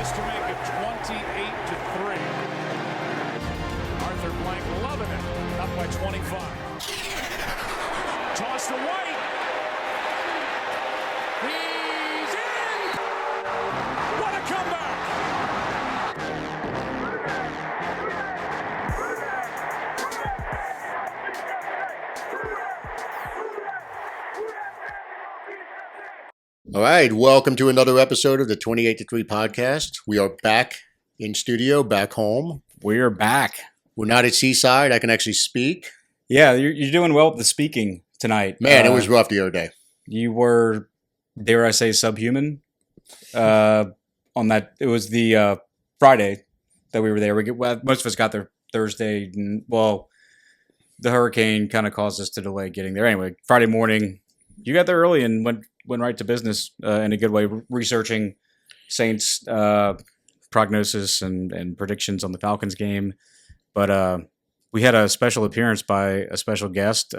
Just to make it 28-3. Arthur Blank loving it. Up by 25. Toss to White. He's in. What a comeback. All right, welcome to another episode of the 28-3 podcast. We are back in studio, back home. We're back. We're not at Seaside. I can actually speak. Yeah, you're doing well with the speaking tonight. Man, it was rough the other day. You were, dare I say, subhuman on that. It was the Friday that we were there. Most of us got there Thursday. Well, the hurricane kind of caused us to delay getting there. Anyway, Friday morning, you got there early and went right to business in a good way, researching Saints prognosis and predictions on the Falcons game. But we had a special appearance by a special guest.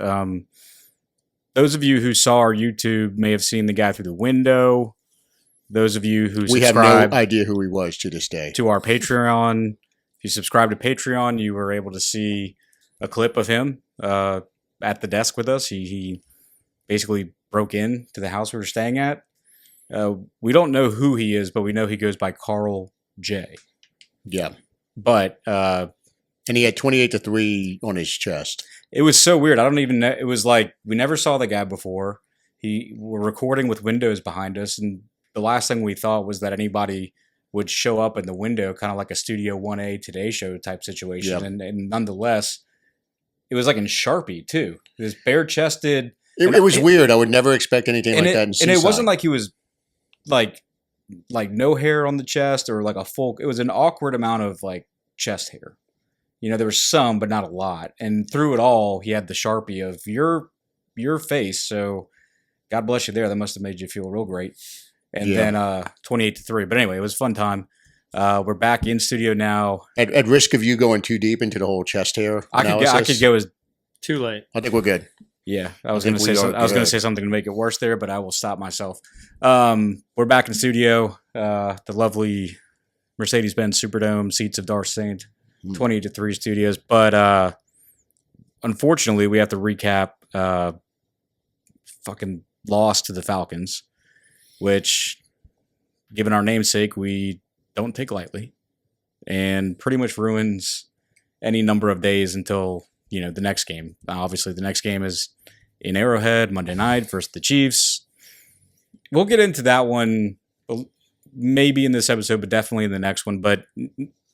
Those of you who saw our YouTube may have seen the guy through the window. Those of you who we have no idea who he was to this day. To our Patreon, if you subscribe to Patreon, you were able to see a clip of him at the desk with us. He basically broke in to the house we were staying at. We don't know who he is, but we know he goes by Carl J. Yeah. But and he had 28-3 on his chest. It was so weird. I don't even know. It was like we never saw the guy before. We're recording with windows behind us, and the last thing we thought was that anybody would show up in the window, kind of like a Studio 1A Today Show type situation. Yep. And nonetheless, it was like in Sharpie too. It was bare-chested. It was weird. I would never expect anything like that in Seaside. And it wasn't like he was like no hair on the chest or like a full. It was an awkward amount of like chest hair. You know, there was some, but not a lot. And through it all, he had the Sharpie of your face. So God bless you there. That must have made you feel real great. And then 28-3. But anyway, it was a fun time. We're back in studio now. At risk of you going too deep into the whole chest hair analysis, I could go as too late. I think we're good. Yeah, I was going to say something to make it worse there, but I will stop myself. We're back in studio. The lovely Mercedes-Benz Superdome seats of Darth Saint, 28-3 studios. But unfortunately, we have to recap fucking loss to the Falcons, which, given our namesake, we don't take lightly, and pretty much ruins any number of days until the next game. Obviously, the next game is in Arrowhead Monday night versus the Chiefs. We'll get into that one maybe in this episode, but definitely in the next one. But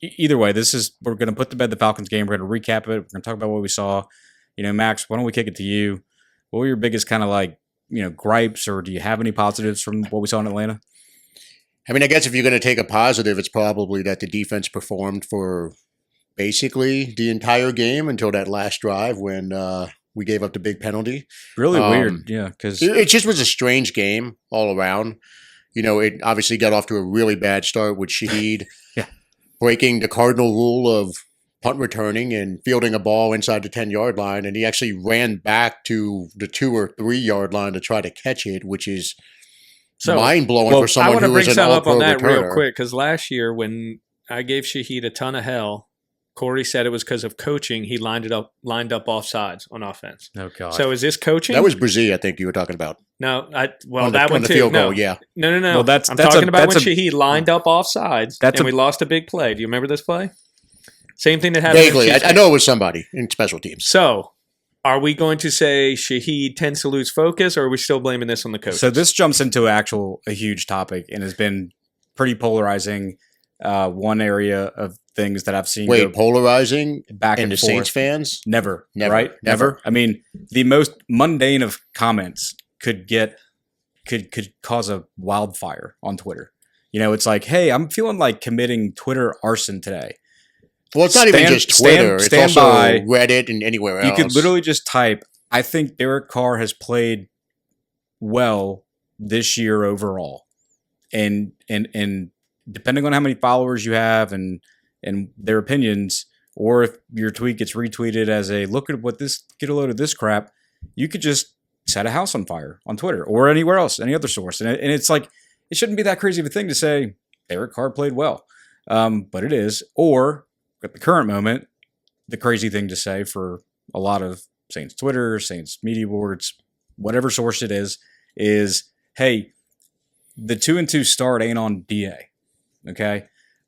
either way, we're going to put to bed the Falcons game. We're going to recap it. We're going to talk about what we saw. Max, why don't we kick it to you? What were your biggest kind of like, gripes, or do you have any positives from what we saw in Atlanta? I mean, I guess if you're going to take a positive, it's probably that the defense performed for basically the entire game until that last drive when we gave up the big penalty. Really weird, yeah, because it just was a strange game all around. It obviously got off to a really bad start with Shaheed breaking the cardinal rule of punt returning and fielding a ball inside the 10-yard line, and he actually ran back to the 2 or 3 yard line to try to catch it, which is mind-blowing for someone who is an all-pro returner. I want to bring something up on that real quick, because last year when I gave Shaheed a ton of hell, Corey said it was because of coaching. He lined up offsides on offense. Oh God! So is this coaching? That was Brazil, I think you were talking about. No, that on one the too. Field no. goal, yeah. No. Well, I'm talking about when Shaheed lined up offsides and we lost a big play. Do you remember this play? Same thing that happened. Vaguely, I know it was somebody in special teams. So, are we going to say Shaheed tends to lose focus, or are we still blaming this on the coach? So this jumps into a huge topic and has been pretty polarizing. One area of things that I've seen polarizing back and the forth. Saints fans? Never, right? Never. I mean, the most mundane of comments could cause a wildfire on Twitter. It's like, hey, I'm feeling like committing Twitter arson today. Well, it's not even just Twitter. It's also Reddit and anywhere else. You could literally just type, I think Derek Carr has played well this year overall. And depending on how many followers you have and their opinions, or if your tweet gets retweeted as a look at what this, get a load of this crap, you could just set a house on fire on Twitter or anywhere else, any other source. And it's like, it shouldn't be that crazy of a thing to say, Derek Carr played well. But it is. Or at the current moment, the crazy thing to say for a lot of Saints Twitter, Saints media boards, whatever source it is, hey, the 2-2 start ain't on DA. Okay.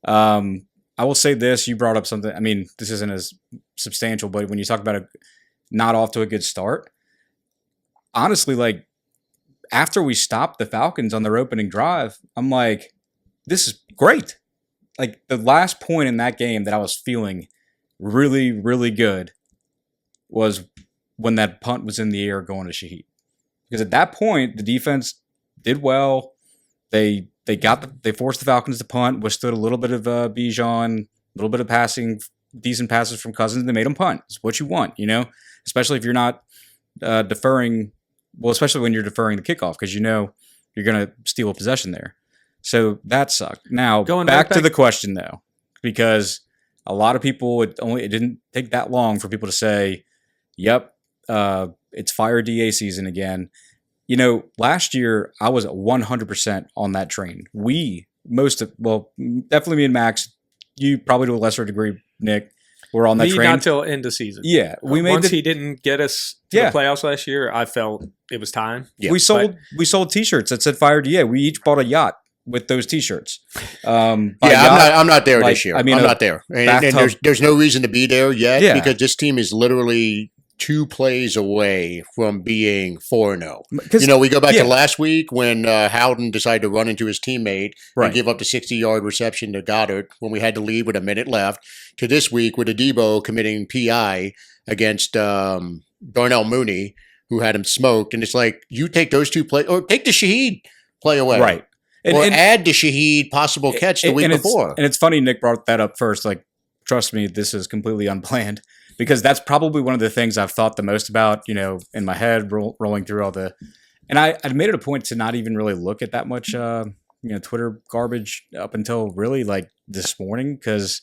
I will say this. You brought up something. I mean, this isn't as substantial, but when you talk about not off to a good start, honestly, like after we stopped the Falcons on their opening drive, I'm like, this is great. Like the last point in that game that I was feeling really, really good was when that punt was in the air going to Shaheed. Because at that point, the defense did well. They forced the Falcons to punt, withstood a little bit of Bijan, a little bit of passing, decent passes from Cousins, and they made them punt. It's what you want, especially if you're not deferring. Well, especially when you're deferring the kickoff because you're going to steal a possession there. So that sucked. Now, going back to the question, though, because a lot of people, it didn't take that long for people to say, yep, it's fire DA season again. Last year, I was 100% on that train. Definitely me and Max, you probably to a lesser degree, Nick, were on that train. Not till end of season. Yeah. Once he didn't get us to the playoffs last year, I felt it was time. Yeah. We sold T-shirts that said fire DA. We each bought a yacht with those T-shirts. I'm not there this year. I'm not there. And there's no reason to be there yet because this team is literally 2 plays away from being 4-0. We go back to last week when Howden decided to run into his teammate and give up the 60-yard reception to Goddard when we had to leave with a minute left, to this week with Adebo committing PI against Darnell Mooney, who had him smoked. And it's like, you take those 2 plays, or take the Shaheed play away. Right. Or add the Shaheed possible catch the week before. And it's funny Nick brought that up first. Like, trust me, this is completely unplanned. Because that's probably one of the things I've thought the most about, in my head, rolling through all the... And I made it a point to not even really look at that much, Twitter garbage up until really, like, this morning. Because,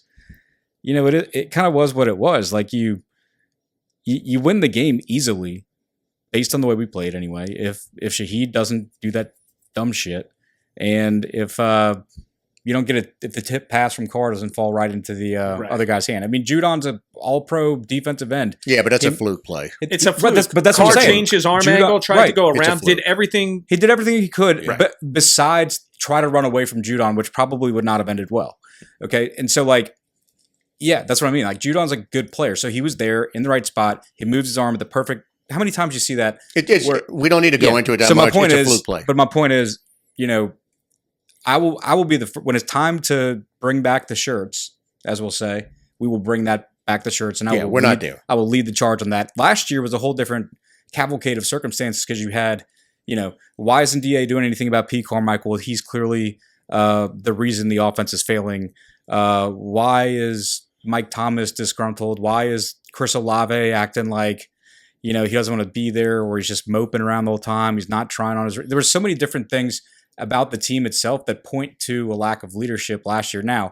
it kind of was what it was. Like, you win the game easily, based on the way we played anyway, if Shaheed doesn't do that dumb shit. And if... you don't get it if the tip pass from Carr doesn't fall right into the other guy's hand. I mean, Judon's an all-pro defensive end. Yeah, but that's a fluke play. It's a fluke. But that's Carr what I'm saying. changed his arm angle, tried to go around, did everything. He did everything he could, but besides try to run away from Judon, which probably would not have ended well. Okay, and so that's what I mean. Like Judon's a good player, so he was there in the right spot. He moves his arm at the perfect. How many times do you see that? We don't need to go into it that much. It's a fluke play. But my point is, I will be when it's time to bring back the shirts, as we'll say, we will bring back the shirts. And we're not there. I will lead the charge on that. Last year was a whole different cavalcade of circumstances because you had, why isn't DA doing anything about P. Carmichael? He's clearly the reason the offense is failing. Why is Mike Thomas disgruntled? Why is Chris Olave acting like, he doesn't want to be there, or he's just moping around the whole time? He's not trying on his. There were so many different things about the team itself that point to a lack of leadership last year. Now,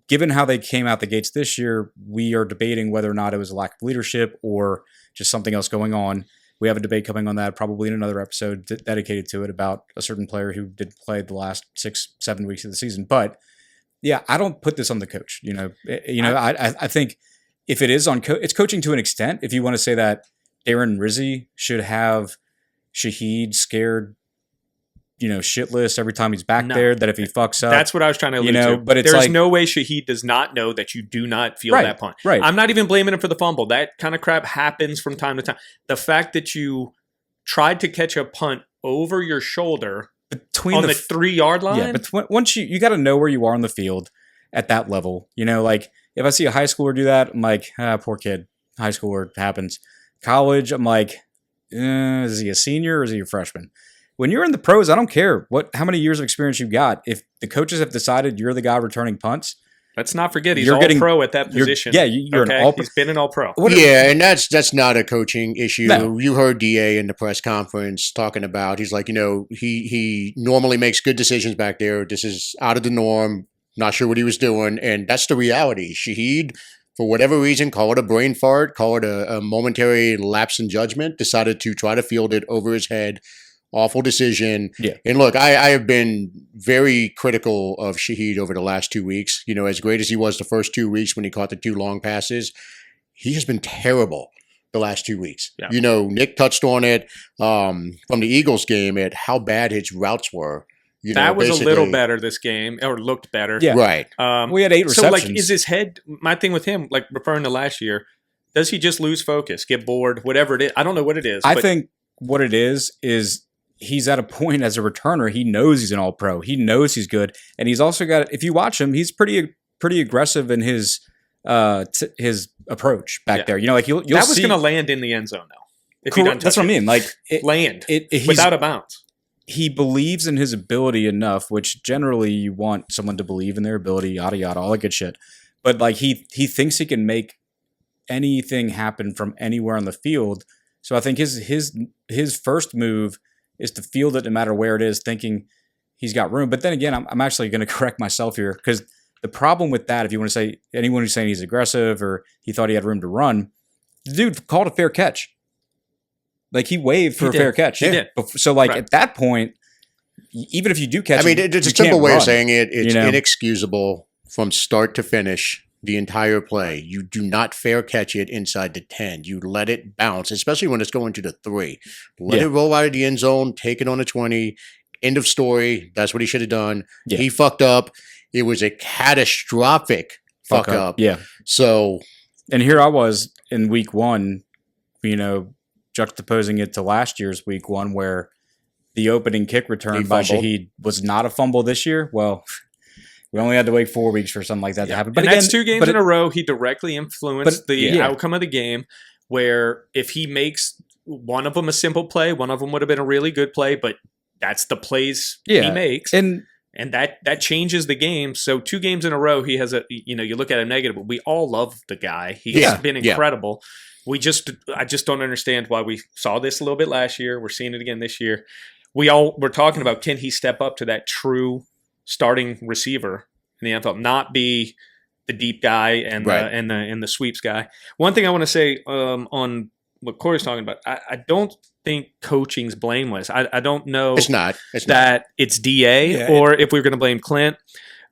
given how they came out the gates this year, we are debating whether or not it was a lack of leadership or just something else going on. We have a debate coming on that probably in another episode dedicated to it about a certain player who did play the last 6-7 weeks of the season. But yeah, I don't put this on the coach. I think if it is on it's coaching to an extent. If you want to say that Darren Rizzi should have Shaheed scared, shitless every time he's back there, that if he fucks up. That's what I was trying to allude to. But it's there's no way Shaheed does not know that you do not feel that punt. Right. I'm not even blaming him for the fumble. That kind of crap happens from time to time. The fact that you tried to catch a punt over your shoulder on the 3-yard line. Yeah, but once you got to know where you are on the field at that level. Like if I see a high schooler do that, I'm like, poor kid. High schooler, happens. College, I'm like, is he a senior or is he a freshman? When you're in the pros, I don't care how many years of experience you got. If the coaches have decided you're the guy returning punts, let's not forget he's all-pro at that position. You're an all-pro. He's been an all-pro. And that's not a coaching issue. No. You heard DA in the press conference talking about, he's like, he normally makes good decisions back there. This is out of the norm. Not sure what he was doing. And that's the reality. Shaheed, for whatever reason, call it a brain fart, call it a momentary lapse in judgment, decided to try to field it over his head Awful decision. Yeah. And look, I have been very critical of Shaheed over the last 2 weeks. You know, as great as he was the first 2 weeks when he caught the 2 long passes, he has been terrible the last 2 weeks. Yeah. You know, Nick touched on it from the Eagles game at how bad his routes were. You know, that was a little basically- better this game, or looked better. Yeah. Right. We had 8 So, receptions. like, is his head, my thing with him, like referring to last year, does he just lose focus, get bored, whatever it is? I don't know what it is. I but think what it is he's at a point as a returner. He knows he's an all-pro. He knows he's good. And he's also got, if you watch him, he's pretty aggressive in his approach back there. You know, like you'll that was see. going to land in the end zone, though. If he doesn't That's what I touch mean. Like, it. Land he's- without a bounce. he believes in his ability enough, which generally you want someone to believe in their ability, yada yada, all that good shit. But like he thinks he can make anything happen from anywhere on the field. So I think his first move is to field it no matter where it is, thinking he's got room. But then again, I'm actually going to correct myself here, because the problem with that, if you want to say anyone who's saying he's aggressive or he thought he had room to run, the dude called a fair catch. Like he waved for a fair catch. He did. So like Right. at that point, even if you do catch, I mean, it, it's a you simple can't way of run. saying it. It's you know? inexcusable from start to finish, the entire play. You do not fair catch it inside the 10. You let it bounce, especially when it's going to the 3. Let Yeah. it roll out of the end zone, take it on the 20. End of story. That's what he should have done. Yeah. He fucked up. It was a catastrophic fuck up. Yeah. So, And here I was in week 1, you know, juxtaposing it to last year's week 1, where the opening kick return He by fumbled. Shaheed was not a fumble this year. Well, we only had to wait 4 weeks for something like that to happen. But again, that's 2 games but in a row. He directly influenced but- the yeah. outcome of the game, where if he makes one of them a simple play, one of them would have been a really good play, but that's the plays he Yeah. makes. And And that changes the game. So 2 games in a row, he has you look at him negative, but we all love the guy. He's Yeah, been yeah. incredible. I just don't understand why we saw this a little bit last year. We're seeing it again this year. We're talking about, can he step up to that true starting receiver in the NFL, not be the deep guy and Right. the sweeps guy. One thing I want to say on what Corey's talking about, I don't think coaching's blameless. I don't know it's not. It's not. that it's DA Yeah, or if we're going to blame Clint.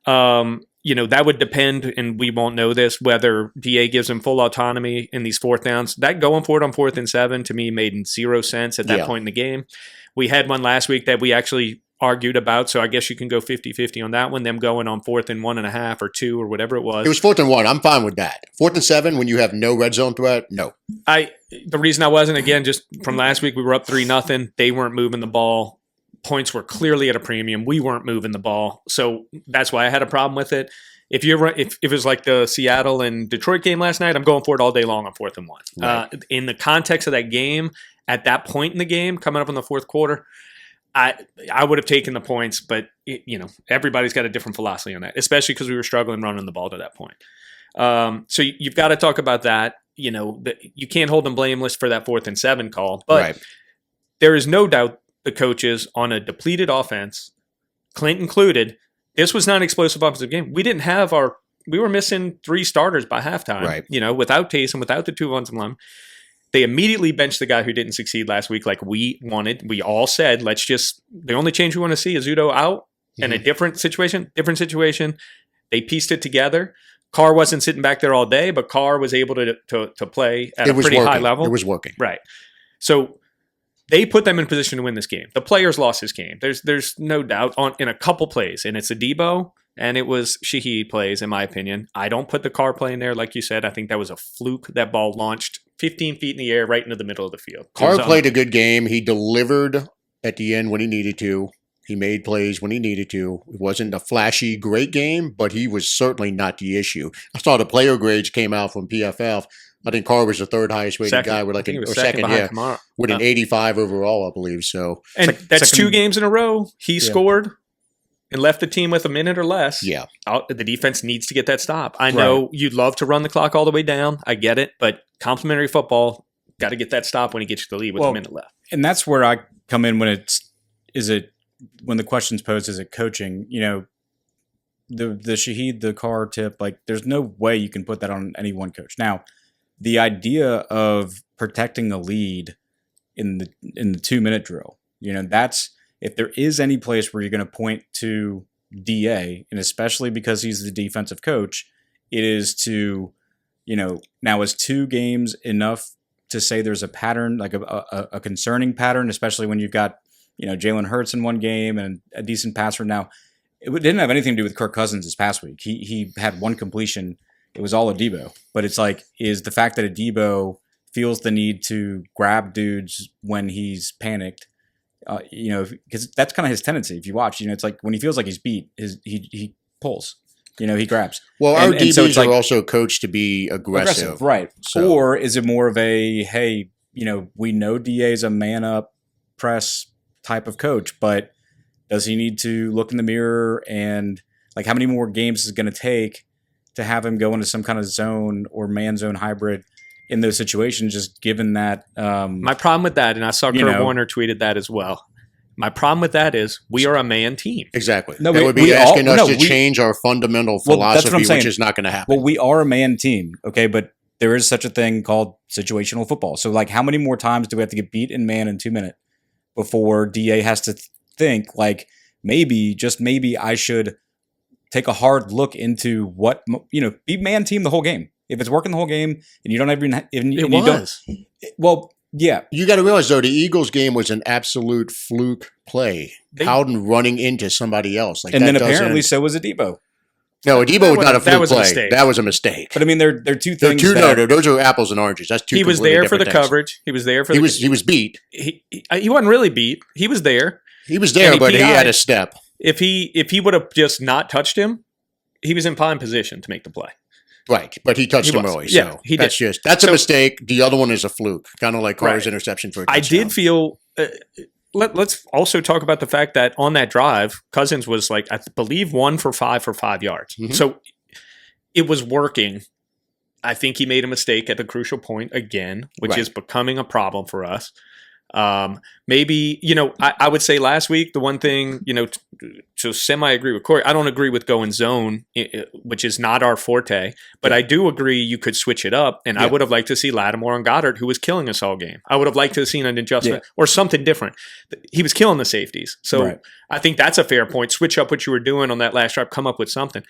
That would depend, and we won't know this, whether DA gives him full autonomy in these 4th downs. That going for it on 4th and 7 to me made 0 sense at that Yeah. point in the game. We had one last week that we actually argued about, so I guess you can go 50-50 on that one, them going on 4th and 1.5 or 2 or whatever it was. It was 4th and 1. I'm fine with that. 4th and 7 when you have no red zone threat, no. The reason I wasn't, again, just from last week, we were up 3-0. They weren't moving the ball. Points were clearly at a premium. We weren't moving the ball. So that's why I had a problem with it. If it was like the Seattle and Detroit game last night, I'm going for it all day long on 4th and 1. Right. In the context of that game, at that point in the game, coming up in the 4th quarter, I would have taken the points, but everybody's got a different philosophy on that, especially because we were struggling running the ball to that point. So you've got to talk about that. You can't hold them blameless for that 4th and 7 call, but Right. there is no doubt the coaches on a depleted offense, Clint included, this was not an explosive offensive game. We were missing 3 starters by halftime, Right. Without Taysom, without the 2 ones in line. They immediately benched the guy who didn't succeed last week like we wanted. We all said, the only change we want to see is Udo out in a different situation. They pieced it together. Carr wasn't sitting back there all day, but Carr was able to play at a pretty high level. It was working. Right. So they put them in position to win this game. The players lost this game. There's no doubt in a couple plays, and it's Adebo and it was Shaheed plays, in my opinion. I don't put the Carr play in there, like you said. I think that was a fluke. That ball launched 15 feet in the air right into the middle of the field. Carr played a good game. He delivered at the end when he needed to. He made plays when he needed to. It wasn't a flashy, great game, but he was certainly not the issue. I saw the player grades came out from PFF. I think Carr was the 3rd highest rated guy with second, behind with an 85 overall, I believe. So, and that's second- 2 games in a row. He scored and left the team with a minute or less. yeah. The defense needs to get that stop. I know you'd love to run the clock all the way down. I get it, but complimentary football, got to get that stop when he gets you the lead with a minute left. And that's where I come in when when the question's posed, is it coaching? The Shaheed, the Carr tip, like there's no way you can put that on any one coach. Now, the idea of protecting the lead in the 2-minute drill, That's if there is any place where you're going to point to DA, and especially because he's the defensive coach, it is to, now is 2 games enough to say there's a pattern, like a concerning pattern, especially when you've got, Jalen Hurts in one game and a decent passer. Now, it didn't have anything to do with Kirk Cousins this past week. He had 1 completion. It was all Adebo. But it's like, is the fact that Adebo feels the need to grab dudes when he's panicked, because that's kind of his tendency. If you watch, it's like when he feels like he's beat, he pulls. He grabs. Well, our DBs so it's are also coached to be aggressive. Right? So. Or is it more of a, hey, we know DA is a man up press type of coach, but does he need to look in the mirror and like how many more games is it going to take to have him go into some kind of zone or man zone hybrid in those situations, just given that my problem with that, and I saw Kurt Warner tweeted that as well. My problem with that is we are a man team. Exactly. No, that would be asking us to change our fundamental philosophy, that's what I'm saying. Which is not going to happen. Well, we are a man team, okay, but there is such a thing called situational football. So, like, how many more times do we have to get beat in man in 2 minutes before DA has to think, like, maybe, just maybe I should take a hard look into what, be man team the whole game. If it's working the whole game and you don't even well, yeah. You got to realize, though, the Eagles game was an absolute fluke play. Howden running into somebody else. Like, and then apparently so was Adebo. No, Adebo was not a fluke play. That was a mistake. But I mean, they're two things. No, those are apples and oranges. That's two. He was there for the coverage. He was there for. He was beat. He wasn't really beat. He was there. He was there, but he had a step. If he would have just not touched him, he was in prime position to make the play. Right, but he touched him early. Yeah, so that's a mistake. The other one is a fluke, kind of like Carr's interception for a touchdown. I did feel. Let's also talk about the fact that on that drive, Cousins was like, I believe 1 for 5 for 5 yards. Mm-hmm. So it was working. I think he made a mistake at the crucial point again, which is becoming a problem for us. Maybe, I would say last week, the one thing, to semi-agree with Corey, I don't agree with going zone, which is not our forte, but I do agree you could switch it up, and I would have liked to see Lattimore and Goddard, who was killing us all game. I would have liked to have seen an adjustment or something different. He was killing the safeties. So I think that's a fair point. Switch up what you were doing on that last drive, come up with something.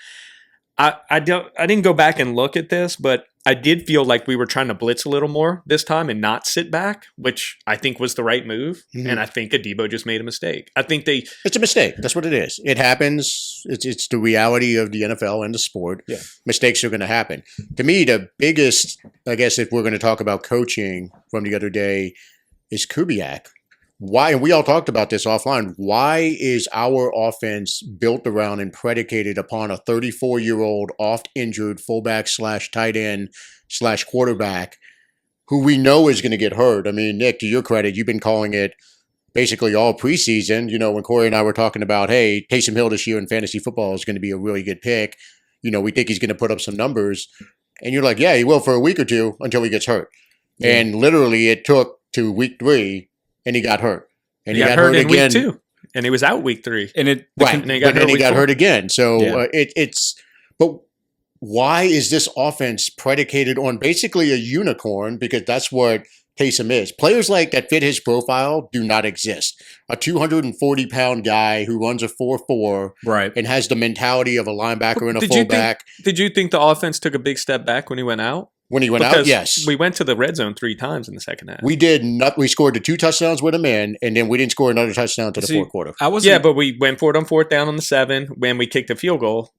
I didn't go back and look at this, but I did feel like we were trying to blitz a little more this time and not sit back, which I think was the right move. Mm-hmm. And I think Adebo just made a mistake. I think it's a mistake. That's what it is. It happens. It's the reality of the NFL and the sport. Yeah. Mistakes are going to happen. To me, the biggest, I guess, if we're going to talk about coaching from the other day, is Kubiak. Why, and we all talked about this offline, why is our offense built around and predicated upon a 34-year-old oft-injured fullback / tight end / quarterback who we know is going to get hurt? I mean, Nick, to your credit, you've been calling it basically all preseason. When Corey and I were talking about, hey, Taysom Hill this year in fantasy football is going to be a really good pick. We think he's going to put up some numbers. And you're like, yeah, he will for a week or two until he gets hurt. Yeah. And literally it took to week 3 and he got hurt. And he got hurt in again. Week 2. And he was out week 3. And then he got hurt again. So but why is this offense predicated on basically a unicorn? Because that's what Taysom is. Players like that fit his profile do not exist. A 240-pound guy who runs a 4.4 and has the mentality of a linebacker and a fullback. Did you think the offense took a big step back when he went out? When he went out, yes. We went to the red zone 3 times in the second half. We did not. We scored the 2 touchdowns with him in, and then we didn't score another touchdown to the fourth quarter. But we went for it on 4th down on the 7 when we kicked a field goal,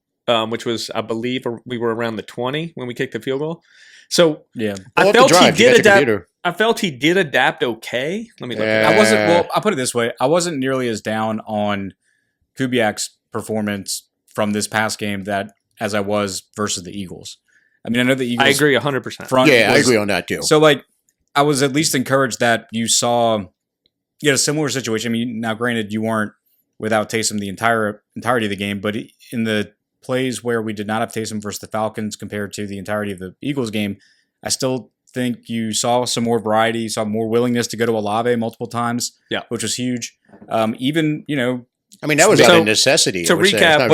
which was, I believe, we were around the 20 when we kicked the field goal. So I felt he did adapt. I felt he did adapt okay. Let me look at it. I'll put it this way. I wasn't nearly as down on Kubiak's performance from this past game as I was versus the Eagles. I mean, I know the Eagles. I agree 100%. I agree on that too. So, I was at least encouraged that you saw, a similar situation. I mean, now granted, you weren't without Taysom the entirety of the game, but in the plays where we did not have Taysom versus the Falcons compared to the entirety of the Eagles game, I still think you saw some more variety, saw more willingness to go to Olave multiple times, which was huge. I mean, that was out of necessity. To recap,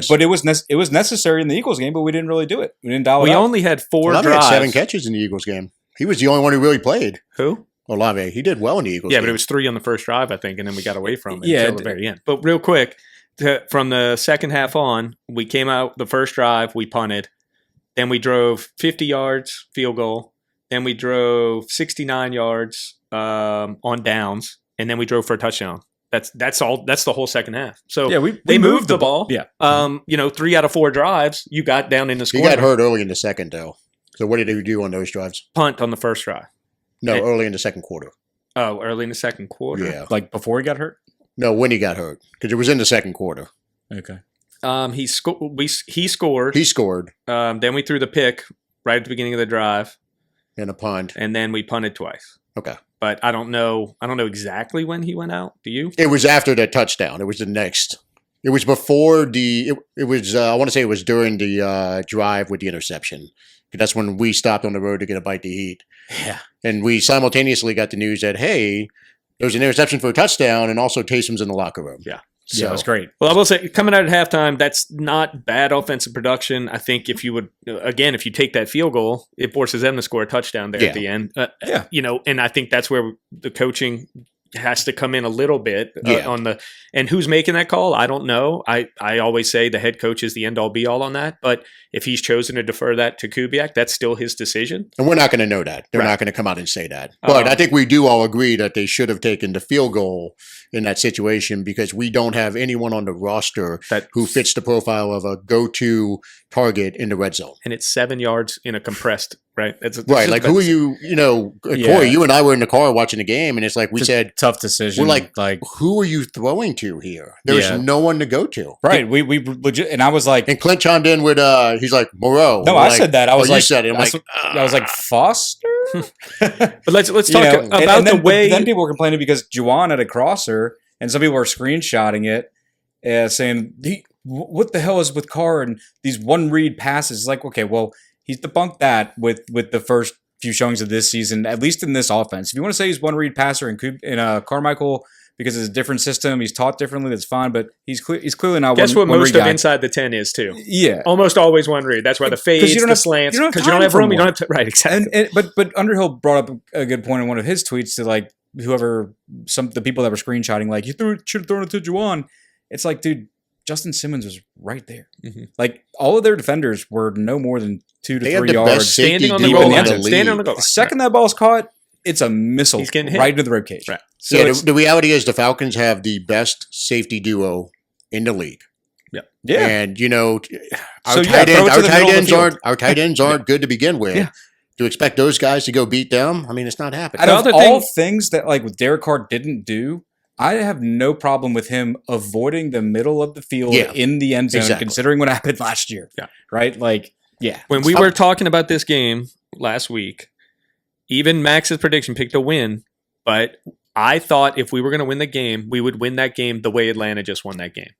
but it was necessary in the Eagles game, but we didn't really do it. We didn't dial it up. We only had 4 drives. Had 7 catches in the Eagles game. He was the only one who really played. Who? Olave. He did well in the Eagles. Yeah, game. but it was 3 on the first drive, I think, and then we got away from it Yeah, until the very end. But real quick, from the second half on, we came out the first drive, we punted. Then we drove 50 yards, field goal. Then we drove 69 yards on downs, and then we drove for a touchdown. That's all. That's the whole second half. So Yeah, they moved the ball. Yeah. 3 out of 4 drives, you got down in the He score. got hurt early in the second, though. So what did he do on those drives? Punt on the first drive. No, early in the second quarter. Oh, early in the second quarter. Yeah. Like before he got hurt? No, when he got hurt. Because it was in the second quarter. Okay. He scored. He scored Then we threw the pick right at the beginning of the drive, in a punt. and then we punted twice. Okay. But I don't know exactly when he went out. Do you? It was after the touchdown. It was the next. It was before the. It was. I want to say it was during the drive with the interception. That's when we stopped on the road to get a bite to eat. Yeah. And we simultaneously got the news that, hey, there was an interception for a touchdown, and also Taysom's in the locker room. Yeah. So, yeah, it was great. Well, I will say, coming out at halftime, that's not bad offensive production. I think if you would, again, if you take that field goal, it forces them to score a touchdown there at the end. Yeah. And I think that's where the coaching has to come in a little bit on the, and who's making that call? I don't know. I always say the head coach is the end all be all on that, but if he's chosen to defer that to Kubiak, that's still his decision. And we're not going to know that. They're not going to come out and say that. But I think we do all agree that they should have taken the field goal in that situation because we don't have anyone on the roster who fits the profile of a go-to target in the red zone. And it's 7 yards in a compressed, right? Right. Like, who are you, Corey, you and I were in the car watching the game, and it's like we said, tough decision. We're like, who are you throwing to here? There's no one to go to. Right. We legit, and I was like, and Clint chimed in with, he's like, Moreau. No, I said that. I was you like, said it. I was like, Foster? But let's talk about the way. Then people were complaining because Juwan had a crosser, and some people were screenshotting it, saying, what the hell is with Carr and these one read passes? Like, okay, well, he's debunked that with the first few showings of this season, at least in this offense. If you want to say he's one read passer in Carmichael because it's a different system, he's taught differently, that's fine, but he's clearly not Guess one what most read of guy. inside the 10 is too. Yeah. Almost always one read. That's why the fades, the slants, because you don't have room, you don't have to, right, exactly. But Underhill brought up a good point in one of his tweets to like the people that were screenshotting, like, you should have thrown it to Juwan. It's like, dude, Justin Simmons was right there. Mm-hmm. Like, all of their defenders were no more than 2 to 3 yards. Standing on the goal line. Standing on the goal line. The second that ball's caught, it's a missile right into the ribcage. Right. So the reality is the Falcons have the best safety duo in the league. Yeah. And, our tight ends aren't good to begin with. Yeah. To expect those guys to go beat them, I mean, it's not happening. Out of all things that, like, with Derek Carr didn't do, I have no problem with him avoiding the middle of the field in the end zone, considering what happened last year. Yeah. Right? Like, when we were talking about this game last week, even Max's prediction picked a win, but I thought if we were going to win the game, we would win that game the way Atlanta just won that game.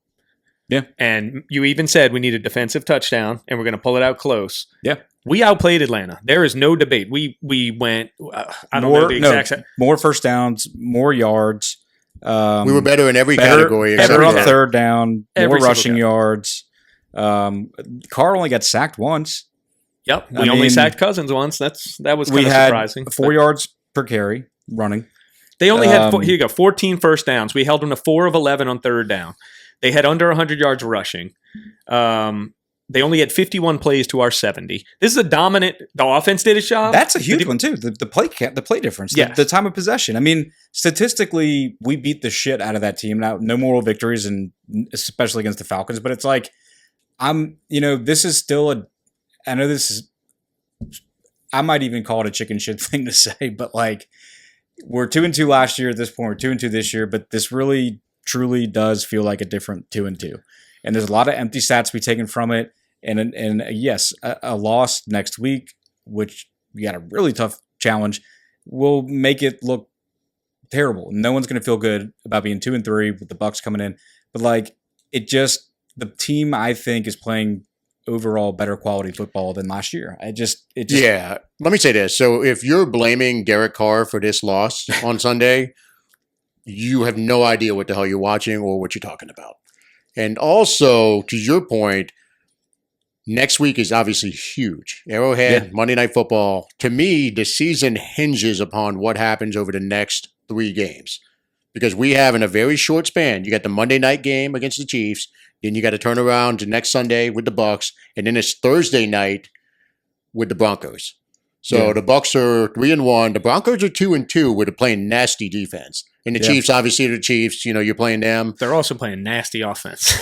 Yeah. And you even said we need a defensive touchdown and we're going to pull it out close. Yeah. We outplayed Atlanta. There is no debate. We went, I don't know the exact more first downs, more yards. We were better in every category. Better on third down, more rushing yards. Carr only got sacked once. Yep. We only sacked Cousins once. That was kind of surprising. 4 yards per carry running. They only had 14 first downs. We held them to 4 of 11 on third down. They had under 100 yards rushing. They only had 51 plays to our 70. This is a dominant. The offense did its job. That's a huge one too. The play difference. The time of possession. I mean, statistically, we beat the shit out of that team. Now, no moral victories, and especially against the Falcons. But it's like, this is still I know this is. I might even call it a chicken shit thing to say, but like, we're 2-2 last year at this point. We're 2-2 this year, but this really, truly does feel like a different 2-2. And there's a lot of empty stats to be taken from it. And yes, a loss next week, which we got a really tough challenge, will make it look terrible. No one's going to feel good about being 2-3 with the Bucs coming in. But like, the team, I think, is playing overall better quality football than last year. Yeah. Let me say this. So if you're blaming Derek Carr for this loss on Sunday, you have no idea what the hell you're watching or what you're talking about. And also, to your point, Next week is obviously huge. Arrowhead, Monday Night Football. To me, the season hinges upon what happens over the next 3 games. Because we have in a very short span, you got the Monday night game against the Chiefs, then you got to turn around to next Sunday with the Bucks, and then it's Thursday night with the Broncos. So the Bucks are 3-1. The Broncos are 2-2 with a playing nasty defense. And the Chiefs, obviously, the Chiefs, you're playing them. They're also playing nasty offense.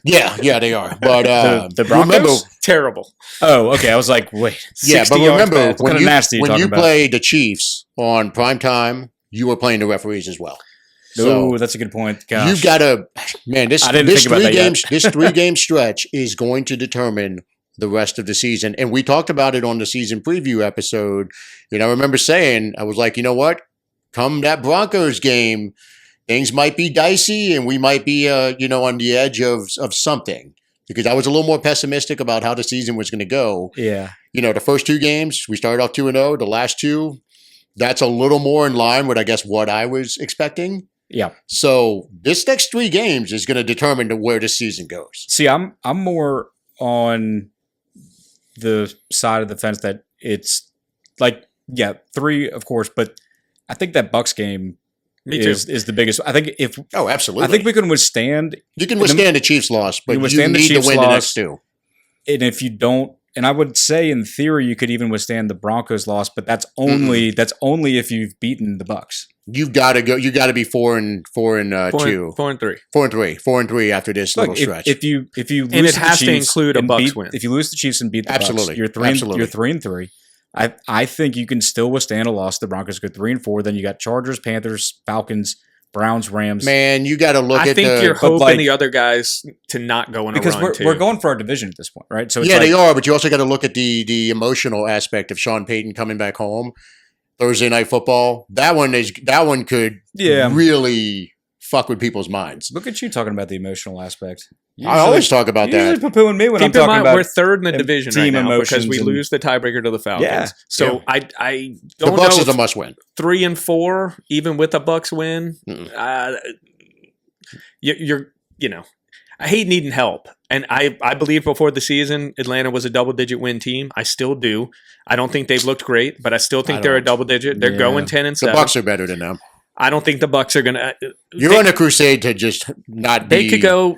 Yeah, they are. But the Broncos? remember, Terrible. Oh, okay. I was like, wait. yeah, but 60 yards remember, back. when kinda nasty you talking about? play the Chiefs on prime time, you are playing the referees as well. So Oh, that's a good point. Gosh. you've got to, man, this I didn't think about that yet. this 3-game stretch is going to determine the rest of the season. And we talked about it on the season preview episode. I remember saying, I was like, you know what? Come that Broncos game, things might be dicey and we might be, on the edge of something. Because I was a little more pessimistic about how the season was going to go. Yeah. The first 2 games, we started off 2-0. The last 2, that's a little more in line with, I guess, what I was expecting. Yeah. So this next 3 games is going to determine where the season goes. See, I'm more on the side of the fence that it's like, 3, of course, but I think that Bucks game is the biggest. I think Absolutely. I think we can withstand. You can withstand the Chiefs' loss, but you withstand the need to Chiefs' win the loss. next 2. And if you don't, and I would say in theory you could even withstand the Broncos loss, but that's only if you've beaten the Bucks. You've got to go. You got to be 4-2, 4-3. 4-3 after this Look, little stretch. if you lose And it to has the to Chiefs include a and Bucks beat- win. If you lose the Chiefs and beat the Absolutely. Bucks, you're 3 Absolutely. you're 3-3. I think you can still withstand a loss. The Broncos go 3-4. Then you got Chargers, Panthers, Falcons, Browns, Rams. Man, you got to look I at think the. you're hoping like- the other guys to not go on a because run too. we're going for our division at this point, right? So it's Yeah, like, they are, but you also got to look at the emotional aspect of Sean Payton coming back home. Thursday Night Football. That one could really fuck with people's minds. Look at you talking about the emotional aspect. I always talk about You're that. usually poo-pooing me when Keep I'm in talking mind, about. we're third in the division right team now because emotions we and- lose the tiebreaker to the Falcons. Yeah. So Yeah. I The don't Bucks know is a if must-win. 3-4, even with a Bucks win. I hate needing help. And I believe before the season, Atlanta was a double-digit win team. I still do. I don't think they've looked great, but I still think they're a double-digit. They're going 10-7. The Bucks are better than them. I don't think the Bucks are gonna. You're on a crusade to just not be. They could go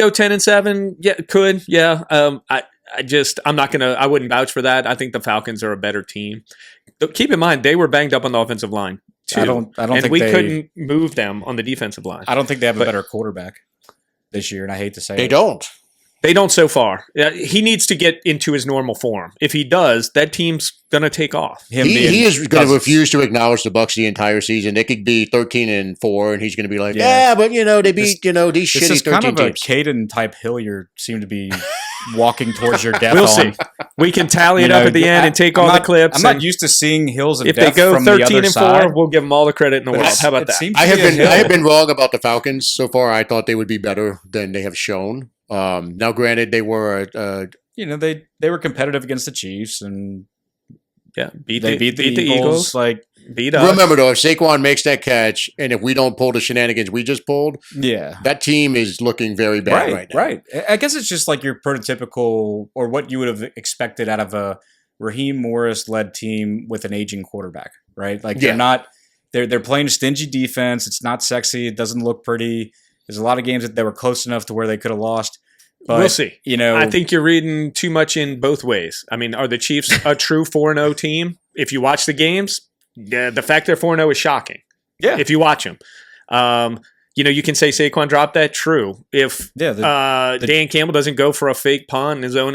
10-7. Yeah, could. Yeah. I'm not gonna. I wouldn't vouch for that. I think the Falcons are a better team. But keep in mind, they were banged up on the offensive line too. I don't and think we they couldn't move them on the defensive line. I don't think they have a better quarterback this year, and I hate to say They it. don't. They don't so far. He needs to get into his normal form. If he does, that team's gonna take off. He is going to refuse to acknowledge the Bucks the entire season. They could be 13-4, and he's going to be like, but they beat these This shitty is 13 kind of a teams. Caden type hill you seem to be walking towards your death We'll on. see. We can tally it up at the end and take all the clips. I'm not and used to seeing hills of if they death go from the other 13-4, side. we'll give them all the credit in the But world. How about it that? seems to I be a hill. have been wrong about the Falcons so far. I thought they would be better than they have shown. Now, granted, they were they were competitive against the Chiefs, and Yeah, they beat the Eagles. Like, beat us. remember though, if Saquon makes that catch, and if we don't pull the shenanigans we just pulled, yeah, that team is looking very bad right now. Right. I guess it's just like your prototypical, or what you would have expected out of a Raheem Morris-led team with an aging quarterback, right? Like they're playing a stingy defense. It's not sexy. It doesn't look pretty. There's a lot of games that they were close enough to where they could have lost. But, we'll see. I think you're reading too much in both ways. I mean, are the Chiefs a true 4-0 team? If you watch the games, the fact they're 4-0 is shocking. Yeah. If you watch them. You can say Saquon dropped that. True. If Dan Campbell doesn't go for a fake punt in his own,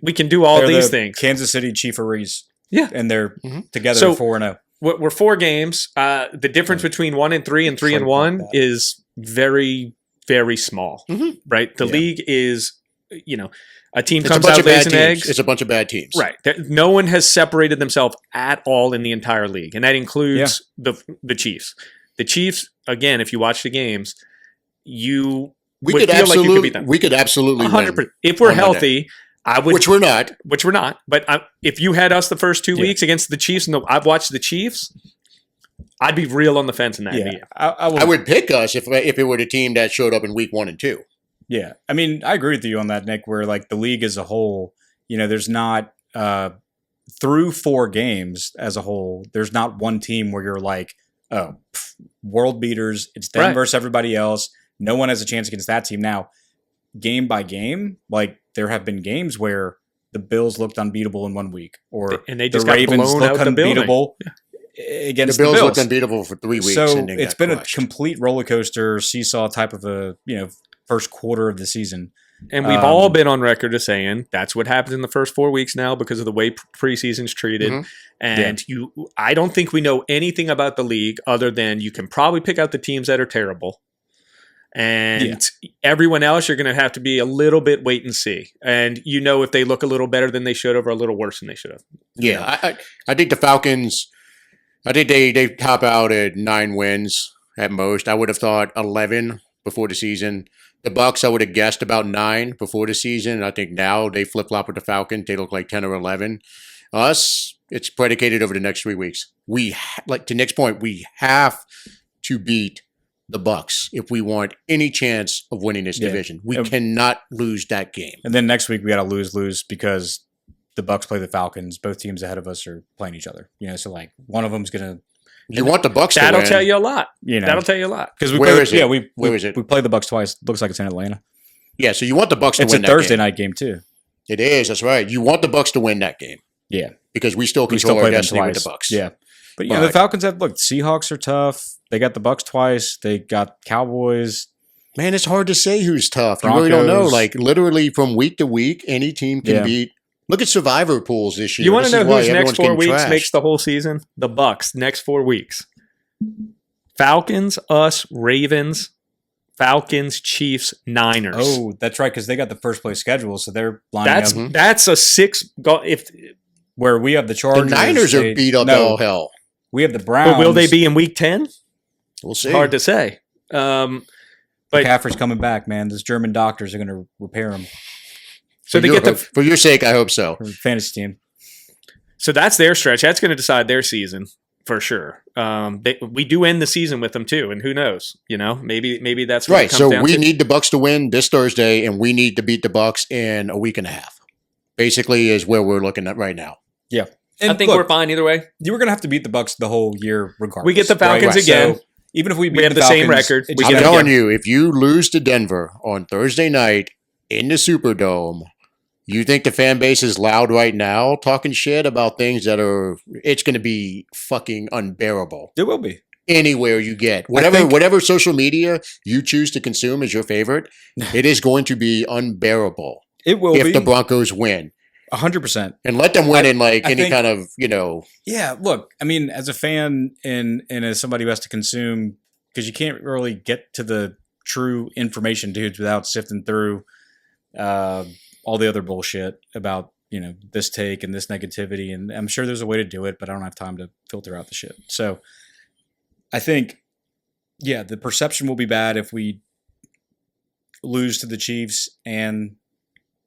we can do all these things. Kansas City Chiefs. Yeah. And they're together So- 4-0. We're 4 games. The difference between 1-3 and 3-1 is very, very small, right? The league is, a team It's a comes bunch out of bad lays an egg. teams. It's a bunch of bad teams. Right. No one has separated themselves at all in the entire league, and that includes the Chiefs. The Chiefs, again, if you watch the games, you We would could feel like you could beat absolutely, them. we could absolutely 100%. win. If we're on Monday. healthy, I would. Which we're not. Which we're not. But if you had us the first 2 weeks against the Chiefs, and I've watched the Chiefs, I'd be real on the fence in that. Yeah. game. I would pick us if it were the team that showed up in week 1 and 2. Yeah. I mean, I agree with you on that, Nick, where like the league as a whole, there's not through 4 games as a whole, there's not one team where you're like, oh, world beaters, it's them versus everybody else. No one has a chance against that team. Now, game by game, like there have been games where the Bills looked unbeatable in 1 week, or and they just the got Ravens blown look out the building. unbeatable against The Bills Bills. looked unbeatable for 3 weeks. So and then it's got been crushed. a complete roller coaster, seesaw type of a first quarter of the season. And we've all been on record as saying that's what happens in the first 4 weeks now because of the way preseason's treated. Mhm. And I don't think we know anything about the league other than you can probably pick out the teams that are terrible. And everyone else, you're going to have to be a little bit wait and see. And if they look a little better than they should have or a little worse than they should have. Yeah, I think the Falcons, I think they top out at 9 wins at most. I would have thought 11 before the season. The Bucks, I would have guessed about 9 before the season. I think now they flip-flop with the Falcons. They look like 10 or 11. Us, it's predicated over the next 3 weeks. To Nick's point, we have to beat the Bucks if we want any chance of winning this division. We cannot lose that game. And then next week we got to lose because the Bucks play the Falcons. Both teams ahead of us are playing each other. So like one of them's gonna. You want the Bucks to win. That'll tell you a lot. That'll tell you a lot. Because Where is it? Where is it? We played the Bucks twice. Looks like it's in Atlanta. Yeah, so you want the Bucks to It's win a that Thursday game. night game too. It is. That's right. You want the Bucks to win that game. Yeah, because we still we control still play our them destiny twice. with the Bucks. Yeah, but the Falcons have Seahawks are tough. They got the Bucks twice. They got Cowboys. Man, it's hard to say who's tough. Broncos. You really don't know. Like literally from week to week, any team can beat. Look at survivor pools this year. You want to know whose next everyone's 4 getting weeks trashed. makes the whole season? The Bucks next 4 weeks. Falcons, us, Ravens, Falcons, Chiefs, Niners. Oh, that's right, because they got the first place schedule, so they're lining up. That's a 6. Where we have the Chargers. The Niners are beat up all hell. We have the Browns. But will they be in week 10? We'll see. Hard to say. But McCaffrey's coming back, man. Those German doctors are going to repair him. So they get for your sake, I hope so. Fantasy team. So that's their stretch. That's going to decide their season for sure. We do end the season with them too, and who knows? Maybe that's what right. it comes So down we to. need the Bucks to win this Thursday, and we need to beat the Bucks in a week and a half. Basically, is where we're looking at right now. Yeah, and I think we're fine either way. You were going to have to beat the Bucks the whole year, regardless. We get the Falcons right? again. So even if we beat we have the Falcons, same record. I'm telling you, if you lose to Denver on Thursday night in the Superdome, you think the fan base is loud right now talking shit about things that it's going to be fucking unbearable. It will be. Anywhere you get. Whatever social media you choose to consume as your favorite, it is going to be unbearable. It will if the Broncos win. 100%. And let them win in any kind of, Yeah, look, I mean, as a fan and as somebody who has to consume, because you can't really get to the true information, dudes, without sifting through all the other bullshit about, this take and this negativity. And I'm sure there's a way to do it, but I don't have time to filter out the shit. So I think, the perception will be bad if we lose to the Chiefs and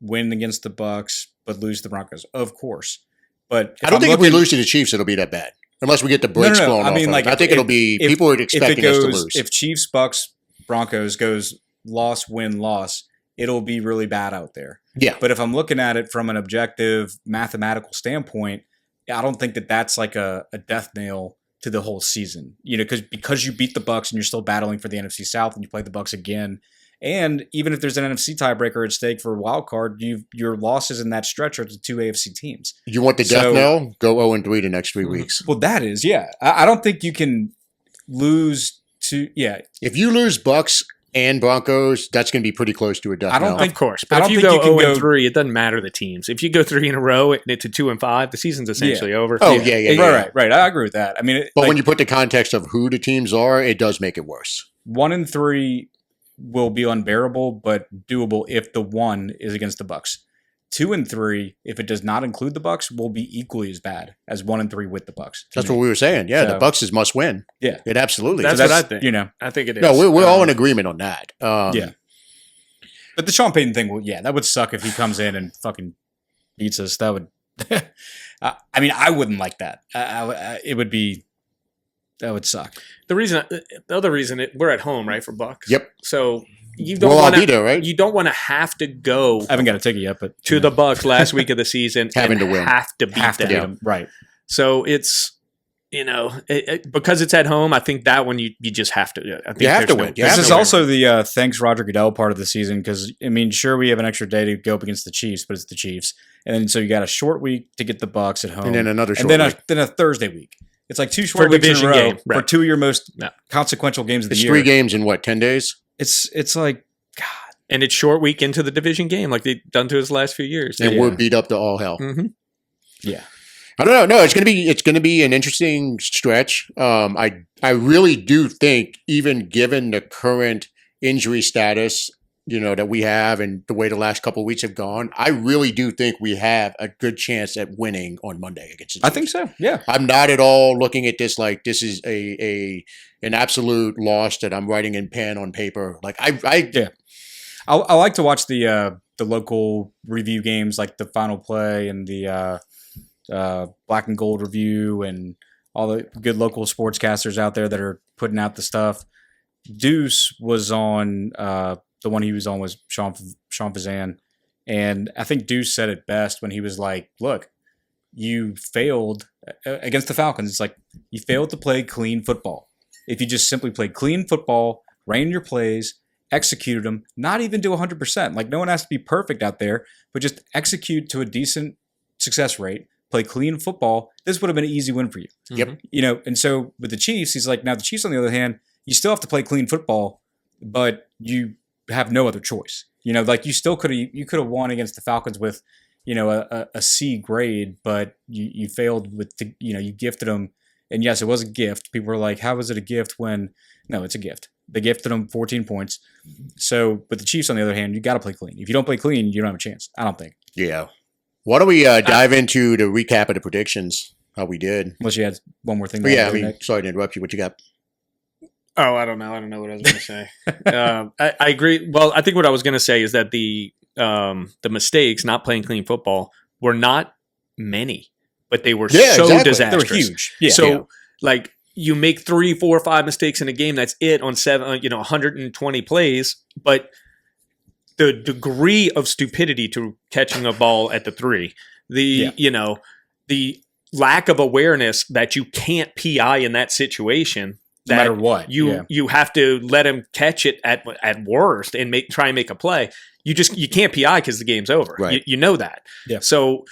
win against the Bucks, but lose the Broncos, of course. But I don't think if we lose to the Chiefs, it'll be that bad. Unless we get the brakes blown off. I think it'll be people are expecting us to lose. If Chiefs, Bucks, Broncos goes loss, win, loss, it'll be really bad out there. Yeah. But if I'm looking at it from an objective mathematical standpoint, I don't think that that's like a death nail to the whole season. Because you beat the Bucks and you're still battling for the NFC South and you play the Bucks again. And even if there's an NFC tiebreaker at stake for a wild card, your losses in that stretch are to 2 AFC teams. You want the death knell? Go 0-3 the next 3 weeks. Well, that is, yeah. I don't think you can lose to, If you lose Bucks and Broncos, that's going to be pretty close to a death knell. Of course. But if you go 0-3, it doesn't matter the teams. If you go 3 in a row and it's 2-5, the season's essentially over. Oh, yeah. Right. I agree with that. I mean, but when you put the context of who the teams are, it does make it worse. 1-3 will be unbearable, but doable if the 1 is against the Bucks. 2-3, if it does not include the Bucks, will be equally as bad as 1-3 with the Bucks. That's what we were saying. Yeah, the Bucks is must win. Yeah, it absolutely. That's what I think. I think it is. No, we're all in agreement on that. Yeah, but the Sean Payton thing, that would suck if he comes in and fucking beats us. That would. I mean, I wouldn't like that. It would be. That would suck. The other reason, we're at home, right, for Bucks. Yep. So you don't Well, I'll want be there, right? You don't want to have to go I haven't got a ticket yet, but to the Bucks last week of the season Having and to win. have to beat them. them. Right. So it's because it's at home. I think that one you just have to. I think You have there's to no- win. You This have is to win. also the thanks Roger Goodell part of the season because, I mean, sure, we have an extra day to go up against the Chiefs, but it's the Chiefs. And then so you got a short week to get the Bucks at home. And then another short and then week. then a Thursday week. It's like two For short weeks in a division row game, for right. two of your most Yeah. consequential games of the It's year. 3 games in what, 10 days? It's like, God. And it's short week into the division game, like they've done to us the last few years. And we're beat up to all hell. Mm-hmm. Yeah. I don't know. No, it's gonna be an interesting stretch. I really do think, even given the current injury status, that we have and the way the last couple of weeks have gone, I really do think we have a good chance at winning on Monday against the Chiefs. I think so. Yeah. I'm not at all looking at this like this is an absolute loss that I'm writing in pen on paper. Like I like to watch the local review games, like the Final Play and the Black and Gold review, and all the good local sportscasters out there that are putting out the stuff. Deuce was on the one he was on was Sean Fazan, and I think Deuce said it best when he was like, "Look, you failed against the Falcons. It's like you failed to play clean football. If you just simply played clean football, ran your plays." Executed them, not even to 100%. Like, no one has to be perfect out there, but just execute to a decent success rate, play clean football. This would have been an easy win for you. Yep. And so with the Chiefs, he's like, now the Chiefs, on the other hand, you still have to play clean football, but you have no other choice. Like you still could have won against the Falcons with, a C grade, but you failed with you gifted them. And yes, it was a gift. People were like, how was it a gift when? No, it's a gift. They gifted them 14 points. So, with the Chiefs, on the other hand, you got to play clean. If you don't play clean, you don't have a chance. I don't think. Yeah. Why don't we dive into the recap of the predictions? How we did. Unless you had one more thing. But to yeah, sorry to interrupt you. What you got? Oh, I don't know. I don't know what I was going to say. I agree. Well, I think what I was going to say is that the mistakes, not playing clean football, were not many, but they were so exactly. disastrous. They were huge. Yeah. So, like, you make 3, 4, 5 mistakes in a game. That's it on 120 plays. But the degree of stupidity to catching a ball at the 3, the lack of awareness that you can't PI in that situation. No matter what, you have to let him catch it at worst and try and make a play. You can't PI because the game's over. Right. You know that. Yeah. So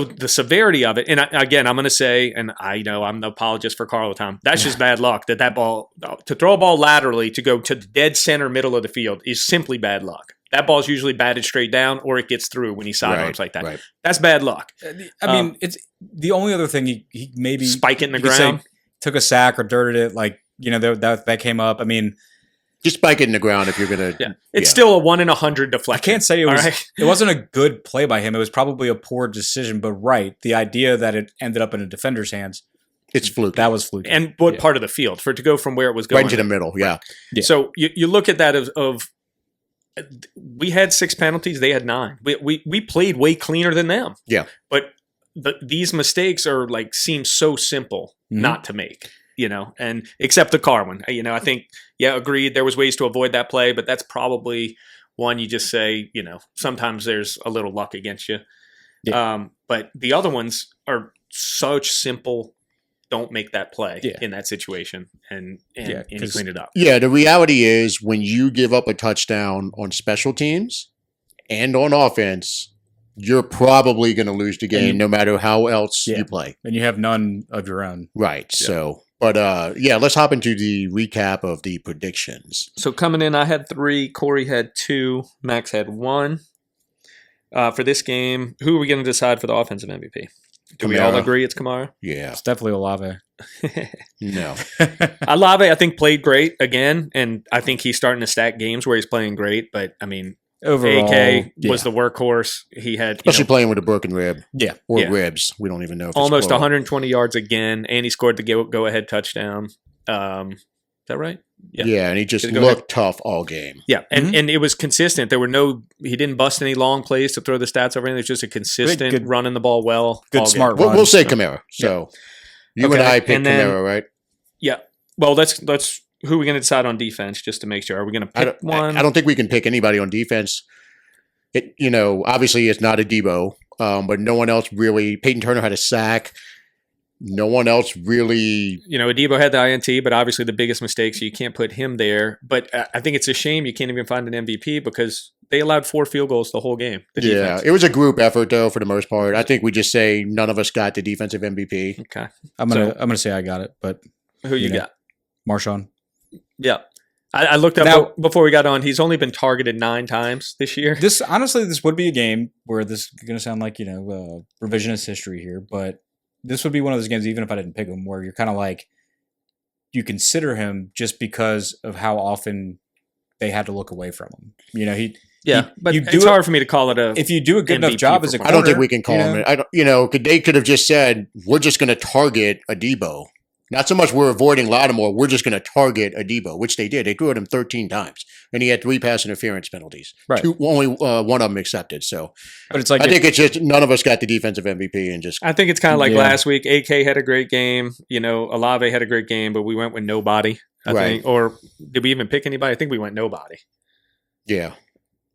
the severity of it, and again, I'm going to say, and I know I'm the apologist for Carr all the time, that's just bad luck. That ball, to throw a ball laterally to go to the dead center middle of the field is simply bad luck. That ball's usually batted straight down, or it gets through when he sidearms like that. Right. That's bad luck. I mean, it's the only other thing he maybe Spike it in the you could say ground. took a sack or dirted it, like that came up. I mean, Just spike it in the ground if you're gonna. Yeah, it's still a 1 in 100 I deflection. can't say it was. right? It wasn't a good play by him. It was probably a poor decision, but right. The idea that it ended up in a defender's hands, It's fluke. that was fluky. And what part of the field for it to go from where it was going Right into the middle. Yeah. Yeah. So you look at that of we had 6 penalties, they had 9. We played way cleaner than them. Yeah. But these mistakes are seem so simple Mhm. not to make, and except the Carr one. I think, agreed. There was ways to avoid that play, but that's probably one you just say, sometimes there's a little luck against you. Yeah. But the other ones are such simple. Don't make that play Yeah. in that situation, and you 'cause- clean it up. Yeah. The reality is when you give up a touchdown on special teams and on offense, you're probably going to lose the game no matter how else Yeah. you play. and you have none of your own. Right. So, but let's hop into the recap of the predictions. So coming in, I had 3, Corey had 2, Max had 1. For this game, who are we going to decide for the offensive MVP? Do we all Kamara. agree it's Kamara? Yeah. It's definitely Olave. No. Olave, I think, played great again, and I think he's starting to stack games where he's playing great. But I mean, Overall, AK yeah. was the workhorse. He had Especially playing with a broken rib Yeah. or Yeah. ribs. We don't even know if it's almost plural. 120 yards again, and he scored the go-ahead touchdown. Is that right? Yeah. And he just Did it go looked tough all game. Yeah, and it was consistent. There were he didn't bust any long plays to throw the stats over. It was just a consistent Good- running the ball well. good, all game. smart We'll runs. say Kamara. So you Okay, and I picked and then- Kamara, right? Yeah. Well, let's who are we going to decide on defense just to make sure? Are we going to pick one? I don't think we can pick anybody on defense. Obviously it's not Adebo, but no one else really. Peyton Turner had a sack. No one else really. Adebo had the INT, but obviously the biggest mistake, so you can't put him there. But I think it's a shame you can't even find an MVP because they allowed 4 field goals the whole game. Yeah, it was a group effort though for the most part. I think we just say none of us got the defensive MVP. Okay, I'm gonna say I got it, but who you got? Marshawn. Yeah. I looked up now, before we got on. He's only been targeted 9 times this year. This would be a game where this is going to sound like revisionist history here, but this would be one of those games, even if I didn't pick him, where you're kind of like you consider him just because of how often they had to look away from him. But it's hard for me to call it if you do a good MVP enough job as a corner. I don't think we can call him it. They could have just said we're just going to target Adebo. Not so much we're avoiding Lattimore, we're just going to target Adebo, which they did. They threw at him 13 times, and he had 3 pass interference penalties. Right. Only one of them accepted. So, but it's like I think it's just none of us got the defensive MVP, and just. I think it's kind of like last week. AK had a great game. Olave had a great game, but we went with nobody. I think, or did we even pick anybody? I think we went nobody. Yeah,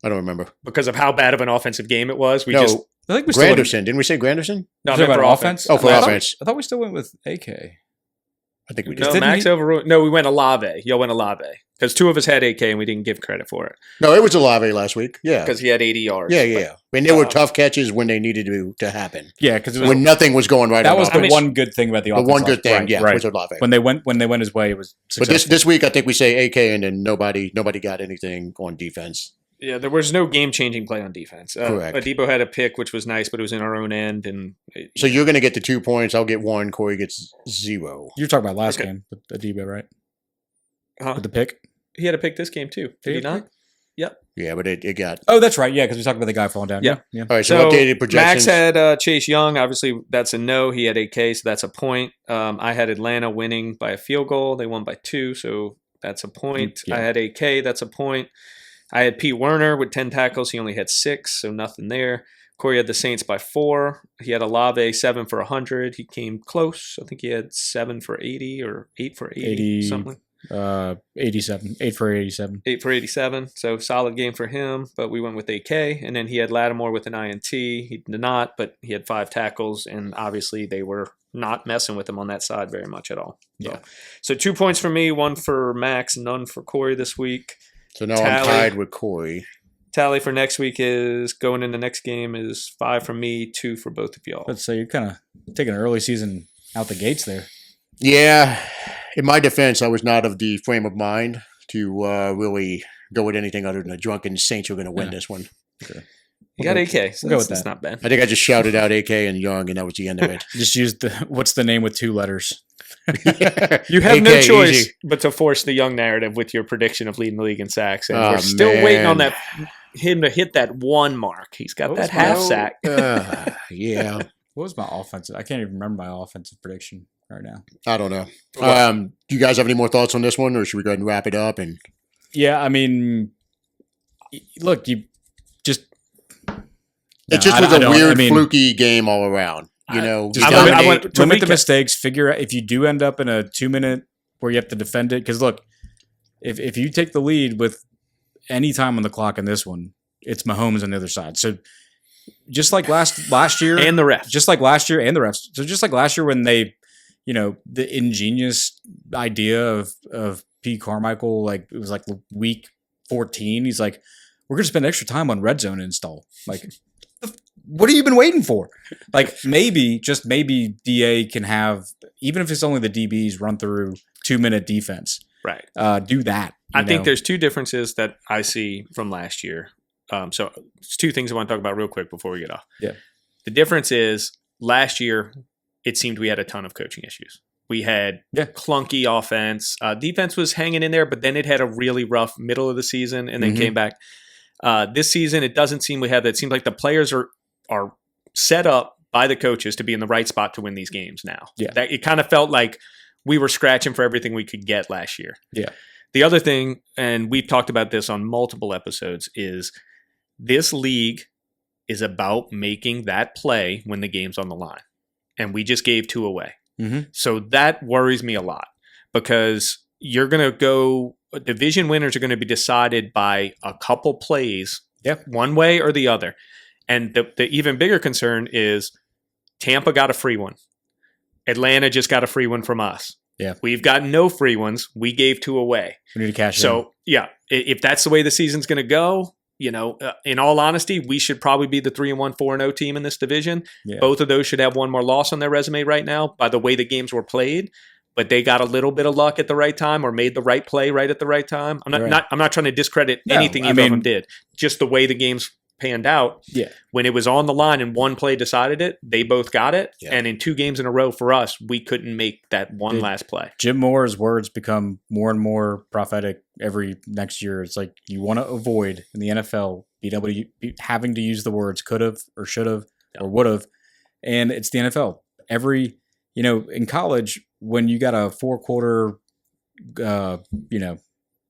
I don't remember because of how bad of an offensive game it was. I think we Granderson. Didn't we say Granderson? No, for offense. Oh, for offense. I thought we still went with AK. I think we did. No, Max overruled. No, we went Olave. Y'all went Olave because 2 of us had AK and we didn't give credit for it. No, it was Olave last week. Yeah, because he had 80 yards. Yeah. And there were tough catches when they needed to happen. Yeah, because when nothing was going right. That was the one good thing about the offense. The one good thing, right. was Olave. When they went his way, it was successful. But this week, I think we say AK, and then nobody got anything on defense. Yeah, there was no game-changing play on defense. Correct. Adebo had a pick, which was nice, but it was in our own end. So you're going to get the 2 points. I'll get 1. Corey gets 0. You're talking about last game with Adebo, right? Huh? With the pick? He had a pick this game, too. Did he not? Yep. Yeah, but it got... Oh, that's right. Yeah, because we talked about the guy falling down. Yeah. All right, so updated projections. Max had Chase Young. Obviously, that's a no. He had AK, so that's a point. I had Atlanta winning by a field goal. They won by 2, so that's a point. Yeah. I had AK. That's a point. I had Pete Werner with 10 tackles. He only had 6, so nothing there. Corey had the Saints by 4. He had Olave 7 for 100. He came close. I think he had 7 for 80 or 8 for 80 something. 87. 8 for 87. 8 for 87. So solid game for him, but we went with AK. And then he had Lattimore with an INT. He did not, but he had 5 tackles, and obviously they were not messing with him on that side very much at all. Yeah. So 2 points for me, 1 for Max, none for Corey this week. So now I'm tied with Corey. Tally for next week is going in the next game is 5 for me, 2 for both of y'all. Let's say you're kind of taking an early season out the gates there. Yeah. In my defense, I was not of the frame of mind to really go with anything other than the drunken Saints were going to win this one. Okay. You got AK, so we'll go with that's that. not bad. I think I just shouted out AK and Young, and that was the end of it. Just used what's the name with 2 letters? You have AK, no choice easy. but to force the Young narrative with your prediction of leading the league in sacks. And we're still waiting on him to hit that 1 mark. He's got that half sack. Yeah. What was my offensive? I can't even remember my offensive prediction right now. I don't know. Do you guys have any more thoughts on this one, or should we go ahead and wrap it up? And yeah, I mean, look, you just it just was a weird, fluky game all around. Limit the mistakes. Figure out if you do end up in a 2-minute where you have to defend it. Because look, if you take the lead with any time on the clock in this one, it's Mahomes on the other side. So just like last year and the refs, just like last year and the refs. So just like last year when they, the ingenious idea of P. Carmichael, like it was like week 14. He's like, we're going to spend extra time on red zone install. Like, what have you been waiting for? Like maybe DA can have, even if it's only the DBs, run through 2-minute defense. Right. Do that. I think there's 2 differences that I see from last year. So it's 2 things I want to talk about real quick before we get off. Yeah. The difference is last year, it seemed we had a ton of coaching issues. We had clunky offense. Defense was hanging in there, but then it had a really rough middle of the season and then came back. This season, it doesn't seem we have that. It seems like the players are set up by the coaches to be in the right spot to win these games now. Yeah. It kind of felt like we were scratching for everything we could get last year. Yeah. The other thing, and we've talked about this on multiple episodes, is this league is about making that play when the game's on the line. And we just gave 2 away. Mm-hmm. So that worries me a lot because, you're going to go – division winners are going to be decided by a couple plays, one way or the other. And the even bigger concern is Tampa got a free one. Atlanta just got a free one from us. Yeah. We've got no free ones. We gave 2 away. We need to cash in. So, yeah, if that's the way the season's going to go, in all honesty, we should probably be the 3-1, 4-0 team in this division. Yeah. Both of those should have one more loss on their resume right now by the way the games were played. But they got a little bit of luck at the right time or made the right play right at the right time. I'm not trying to discredit anything either of them did. Just the way the games panned out. Yeah. When it was on the line and one play decided it, they both got it. Yeah. And in 2 games in a row for us, we couldn't make that one last play. Jim Moore's words become more and more prophetic every next year. It's like you want to avoid in the NFL being able to having to use the words could have or should have or would have. And it's the NFL. In college, when you got a 4-quarter,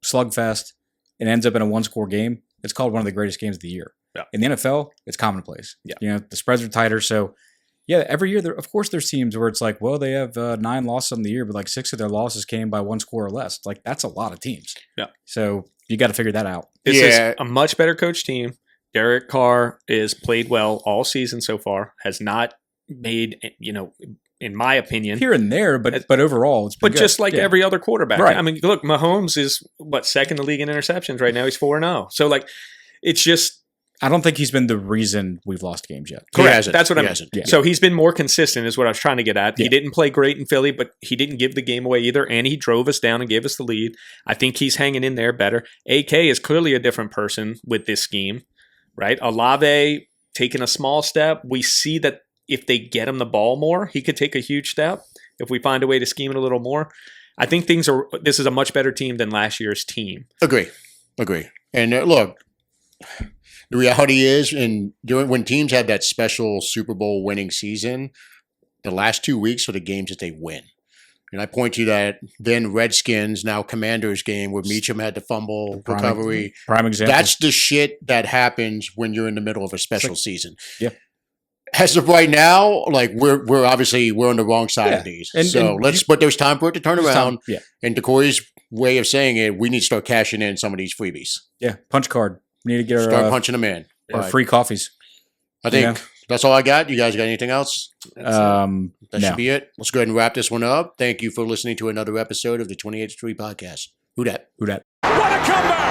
slugfest and ends up in a 1-score game, it's called one of the greatest games of the year. Yeah. In the NFL, it's commonplace. Yeah. The spreads are tighter. So, every year, of course, there's teams where it's like, well, they have 9 losses on the year, but like 6 of their losses came by 1 score or less. Like, that's a lot of teams. Yeah. So, you got to figure that out. This is a much better coach team. Derek Carr is played well all season so far, has not made, in my opinion. Here and there, but overall, it's been good. Just like every other quarterback. Right. I mean, look, Mahomes is, second in the league in interceptions right now. He's 4-0. So, it's just. I don't think he's been the reason we've lost games yet. Correct. That's what I mean. Yeah. So he's been more consistent is what I was trying to get at. Yeah. He didn't play great in Philly, but he didn't give the game away either, and he drove us down and gave us the lead. I think he's hanging in there better. AK is clearly a different person with this scheme, right? Olave taking a small step. We see that if they get him the ball more, he could take a huge step if we find a way to scheme it a little more. I think this is a much better team than last year's team. Agree. And look, the reality is, when teams have that special Super Bowl winning season, the last 2 weeks are the games that they win. And I point to that then Redskins, now Commanders game where Meacham had the fumble recovery. Prime example. That's the shit that happens when you're in the middle of a special season. Yeah. As of right now, we're obviously on the wrong side of these. But there's time for it to turn around. Yeah. And DeCoy's way of saying it, we need to start cashing in some of these freebies. Yeah. Punch card. We need to get start punching them in. Our free coffees. I think that's all I got. You guys got anything else? That should be it. Let's go ahead and wrap this one up. Thank you for listening to another episode of the 28-3 podcast. Who dat? What a comeback!